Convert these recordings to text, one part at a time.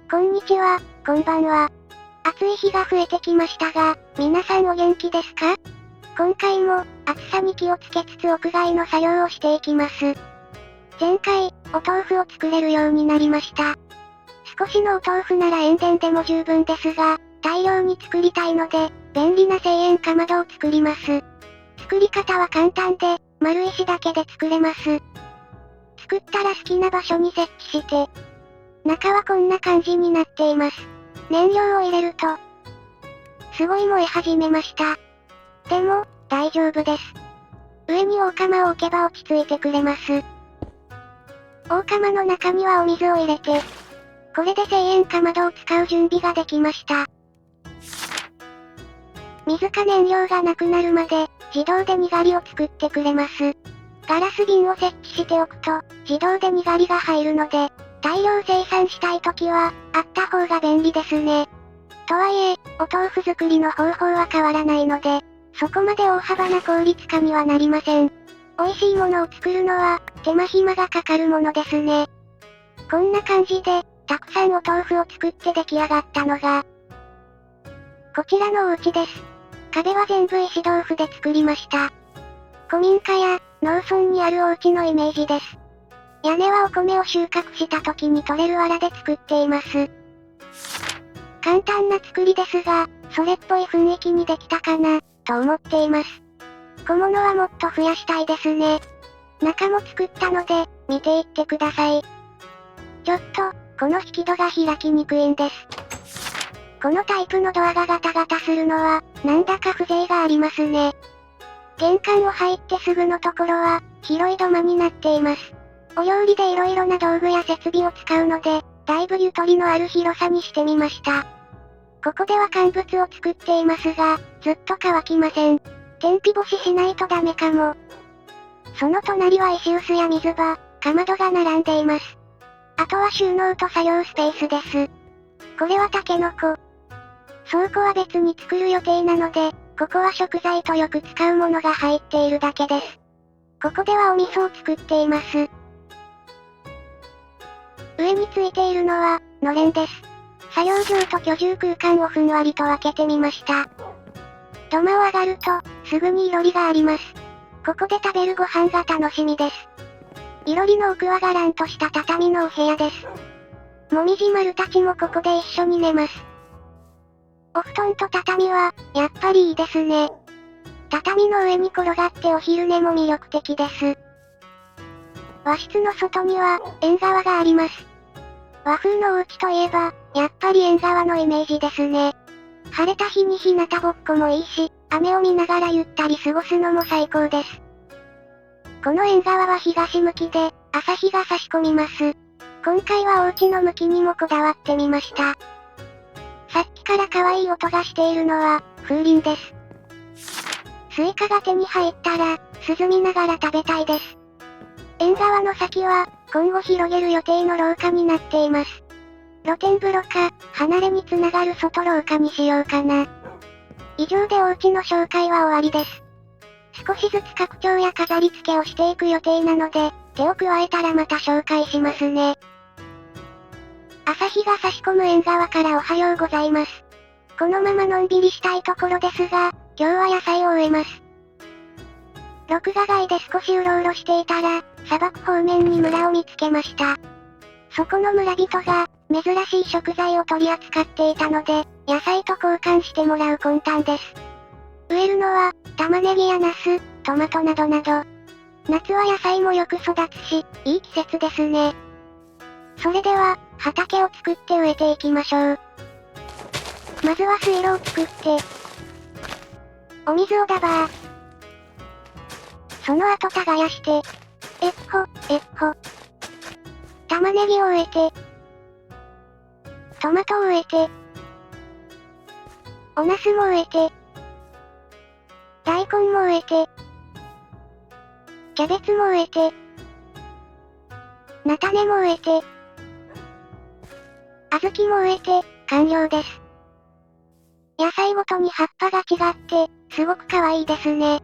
こんにちは、こんばんは。暑い日が増えてきましたが、皆さんお元気ですか？今回も、暑さに気をつけつつ屋外の作業をしていきます。前回、お豆腐を作れるようになりました。少しのお豆腐なら塩田でも十分ですが、大量に作りたいので、便利な1000円かまどを作ります。作り方は簡単で、丸石だけで作れます。作ったら好きな場所に設置して、中はこんな感じになっています。燃料を入れると、すごい燃え始めました。でも、大丈夫です。上に大釜を置けば落ち着いてくれます。大釜の中にはお水を入れて、これで1000円かまどを使う準備ができました。水か燃料がなくなるまで、自動でにがりを作ってくれます。ガラス瓶を設置しておくと、自動でにがりが入るので、大量生産したい時は、あった方が便利ですね。とはいえ、お豆腐作りの方法は変わらないので、そこまで大幅な効率化にはなりません。美味しいものを作るのは、手間暇がかかるものですね。こんな感じで、たくさんお豆腐を作って出来上がったのが、こちらのお家です。壁は全部石豆腐で作りました。古民家や、農村にあるお家のイメージです。屋根はお米を収穫した時に取れる藁で作っています。簡単な作りですが、それっぽい雰囲気にできたかな、と思っています。小物はもっと増やしたいですね。中も作ったので、見ていってください。ちょっと、この引き戸が開きにくいんです。このタイプのドアがガタガタするのは、なんだか風情がありますね。玄関を入ってすぐのところは、広い土間になっています。お料理で色々な道具や設備を使うので、だいぶゆとりのある広さにしてみました。ここでは乾物を作っていますが、ずっと乾きません。天日干ししないとダメかも。その隣は石臼や水場、かまどが並んでいます。あとは収納と作業スペースです。これはタケノコ。倉庫は別に作る予定なので、ここは食材とよく使うものが入っているだけです。ここではお味噌を作っています。上についているのは、のれんです。作業場と居住空間をふんわりと分けてみました。土間を上がると、すぐに囲炉裏があります。ここで食べるご飯が楽しみです。囲炉裏の奥はがらんとした畳のお部屋です。もみじ丸たちもここで一緒に寝ます。お布団と畳は、やっぱりいいですね。畳の上に転がってお昼寝も魅力的です。和室の外には、縁側があります。和風のお家といえば、やっぱり縁側のイメージですね。晴れた日に日向ぼっこもいいし、雨を見ながらゆったり過ごすのも最高です。この縁側は東向きで、朝日が差し込みます。今回はお家の向きにもこだわってみました。さっきから可愛い音がしているのは、風鈴です。スイカが手に入ったら、涼みながら食べたいです。縁側の先は、今後広げる予定の廊下になっています。露天風呂か、離れにつながる外廊下にしようかな。以上でお家の紹介は終わりです。少しずつ拡張や飾り付けをしていく予定なので、手を加えたらまた紹介しますね。朝日が差し込む縁側からおはようございます。このままのんびりしたいところですが、今日は野菜を植えます。録画外で少しうろうろしていたら、砂漠方面に村を見つけました。そこの村人が、珍しい食材を取り扱っていたので、野菜と交換してもらう魂胆です。植えるのは、玉ねぎやナス、トマトなどなど。夏は野菜もよく育つし、いい季節ですね。それでは、畑を作って植えていきましょう。まずは水路を作って、お水をダバー。その後耕して、玉ねぎを植えて、トマトを植えて、おナスも植えて、大根も植えて、キャベツも植えて、菜種も植えて、小豆も植えて、完了です。野菜ごとに葉っぱが違って、すごく可愛いですね。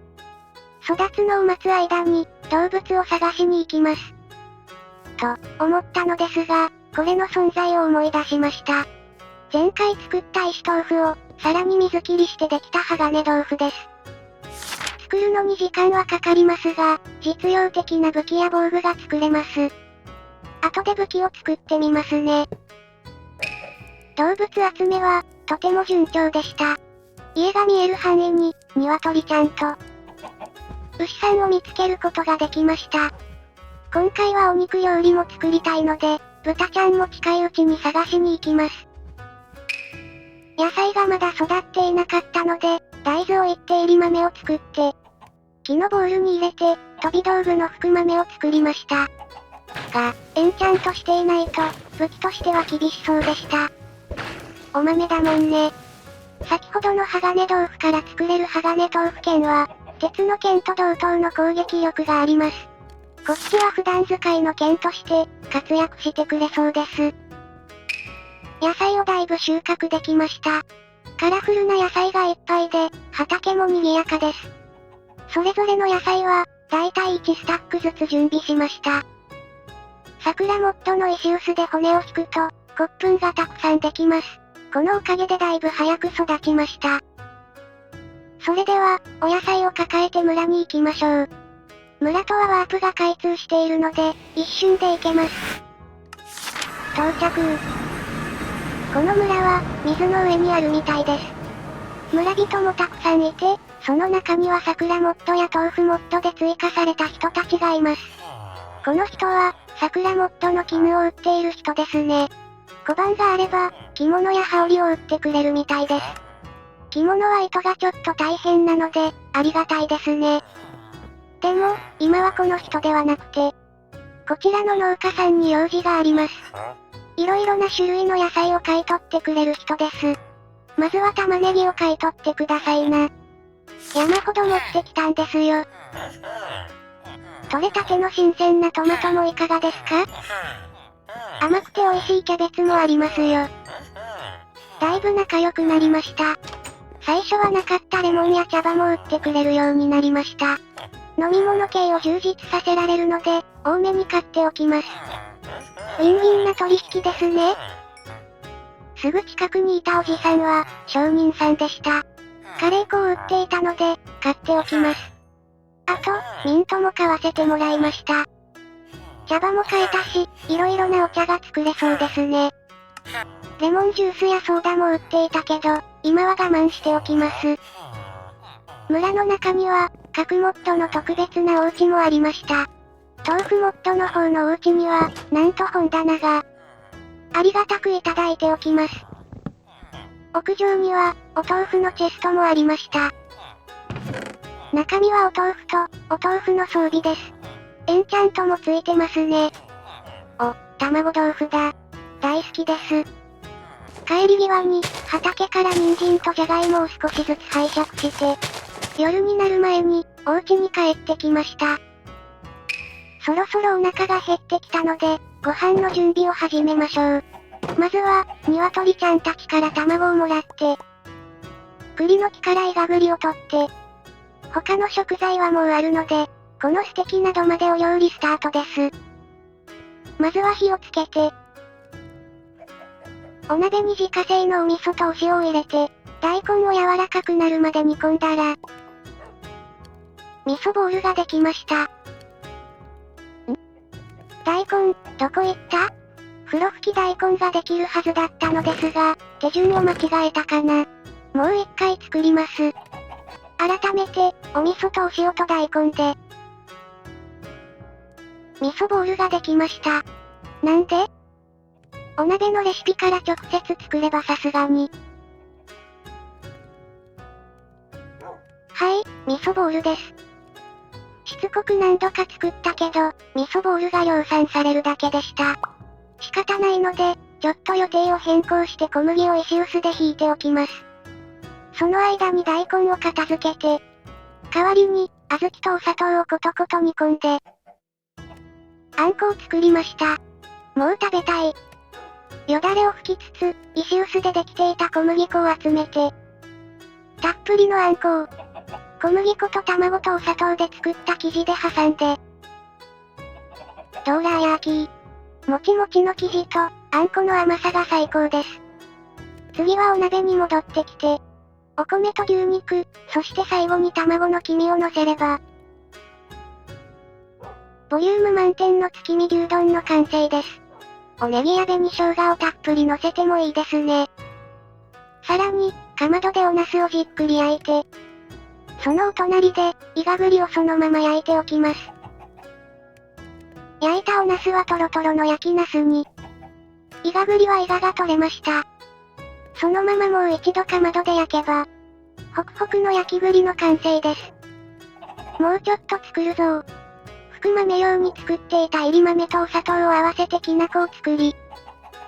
育つのを待つ間に、動物を探しに行きます。と、思ったのですが、これの存在を思い出しました。前回作った石豆腐を、さらに水切りしてできた鋼豆腐です。作るのに時間はかかりますが、実用的な武器や防具が作れます。後で武器を作ってみますね。動物集めは、とても順調でした。家が見える範囲に、鶏ちゃんと、牛さんを見つけることができました。今回はお肉料理も作りたいので、豚ちゃんも近いうちに探しに行きます。野菜がまだ育っていなかったので、大豆をいっていり豆を作って、木のボウルに入れて、飛び道具の福豆を作りました。が、エンチャントしていないと、武器としては厳しそうでした。お豆だもんね。先ほどの鋼豆腐から作れる鋼豆腐剣は、鉄の剣と同等の攻撃力があります。こっちは普段使いの剣として、活躍してくれそうです。野菜をだいぶ収穫できました。カラフルな野菜がいっぱいで、畑も賑やかです。それぞれの野菜は、だいたい1スタックずつ準備しました。桜モッドの石臼で骨を引くと、骨粉がたくさんできます。このおかげでだいぶ早く育ちました。それでは、お野菜を抱えて村に行きましょう。村とはワープが開通しているので、一瞬で行けます。到着。この村は、水の上にあるみたいです。村人もたくさんいて、その中には桜モッドや豆腐モッドで追加された人たちがいます。この人は、桜モッドの絹を売っている人ですね。小判があれば、着物や羽織を売ってくれるみたいです。着物は糸がちょっと大変なので、ありがたいですね。でも、今はこの人ではなくて、こちらの農家さんに用事があります。いろいろな種類の野菜を買い取ってくれる人です。まずは玉ねぎを買い取ってくださいな。山ほど持ってきたんですよ。取れたての新鮮なトマトもいかがですか？甘くて美味しいキャベツもありますよ。だいぶ仲良くなりました。最初はなかったレモンや茶葉も売ってくれるようになりました。飲み物系を充実させられるので、多めに買っておきます。ウィンウィンな取引ですね。すぐ近くにいたおじさんは、商人さんでした。カレー粉を売っていたので、買っておきます。あと、ミントも買わせてもらいました。茶葉も買えたし、いろいろなお茶が作れそうですね。レモンジュースやソーダも売っていたけど、今は我慢しておきます。村の中には、各モッドの特別なお家もありました。豆腐モッドの方のお家には、なんと本棚が、ありがたくいただいておきます。屋上には、お豆腐のチェストもありました。中身はお豆腐と、お豆腐の装備です。エンチャントもついてますね。お、卵豆腐だ。大好きです。帰り際に、畑から人参とじゃがいもを少しずつ拝借して、夜になる前に、お家に帰ってきました。そろそろお腹が減ってきたので、ご飯の準備を始めましょう。まずは、鶏ちゃんたちから卵をもらって、栗の木からイガグリを取って、他の食材はもうあるので、この素敵な土間でお料理スタートです。まずは火をつけて、お鍋に自家製のお味噌とお塩を入れて、大根を柔らかくなるまで煮込んだら、味噌ボールができました。大根、どこ行った？風呂吹き大根ができるはずだったのですが、手順を間違えたかな。もう一回作ります。改めて、お味噌とお塩と大根で、味噌ボールができました。なんで？お鍋のレシピから直接作ればさすがに。はい、味噌ボールです。しつこく何度か作ったけど、味噌ボールが量産されるだけでした。仕方ないので、ちょっと予定を変更して小麦を石臼でひいておきます。その間に大根を片付けて、代わりに、小豆とお砂糖をコトコト煮込んで、あんこを作りました。もう食べたい。よだれを拭きつつ、石臼でできていた小麦粉を集めて、たっぷりのあんこを、小麦粉と卵とお砂糖で作った生地で挟んで、ローラー焼き。もちもちの生地と、あんこの甘さが最高です。次はお鍋に戻ってきて、お米と牛肉、そして最後に卵の黄身を乗せれば、ボリューム満点の月見牛丼の完成です。おネギや紅生姜をたっぷり乗せてもいいですね。さらに、かまどでお茄子をじっくり焼いて、そのお隣で、イガグリをそのまま焼いておきます。焼いたお茄子はトロトロの焼き茄子に、イガグリはイガが取れました。そのままもう一度かまどで焼けば、ホクホクの焼き栗の完成です。もうちょっと作るぞ。福豆用に作っていた入り豆とお砂糖を合わせてきな粉を作り、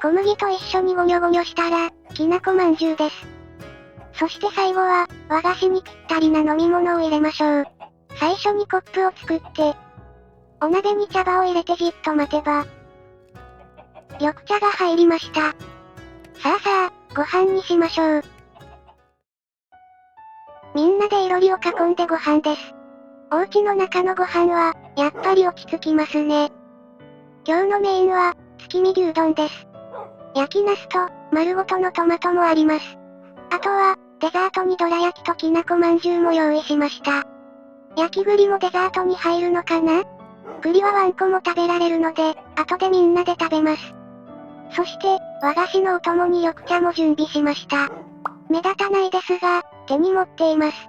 小麦と一緒にゴニョゴニョしたら、きなこまんじゅうです。そして最後は、和菓子にぴったりな飲み物を入れましょう。最初にコップを作って、お鍋に茶葉を入れてじっと待てば、緑茶が入りました。さあさあ、ご飯にしましょう。みんなでいろりを囲んでご飯です。お家の中のご飯は、やっぱり落ち着きますね。今日のメインは、月見牛丼です。焼き茄子と、丸ごとのトマトもあります。あとは、デザートにどら焼きときなこまんじゅうも用意しました。焼き栗もデザートに入るのかな？栗はワンコも食べられるので、後でみんなで食べます。そして、和菓子のお供に緑茶も準備しました。目立たないですが、手に持っています。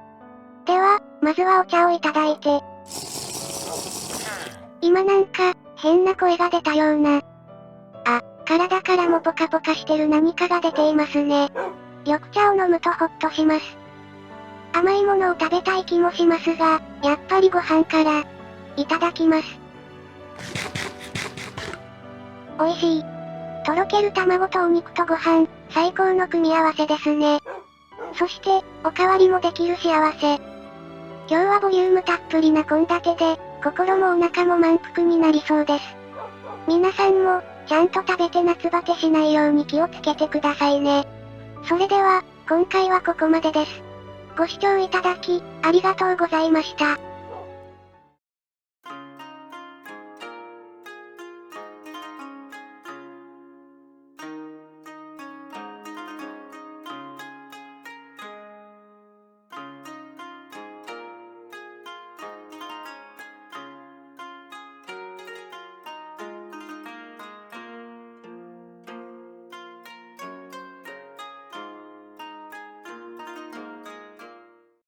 では、まずはお茶をいただいて。今なんか、変な声が出たような。あ、体からもポカポカしてる何かが出ていますね。緑茶を飲むとホッとします。甘いものを食べたい気もしますが、やっぱりご飯から、いただきます。美味しい。とろける卵とお肉とご飯、最高の組み合わせですね。そして、おかわりもできる幸せ。今日はボリュームたっぷりな献立で、心もお腹も満腹になりそうです。皆さんも、ちゃんと食べて夏バテしないように気をつけてくださいね。それでは、今回はここまでです。ご視聴いただき、ありがとうございました。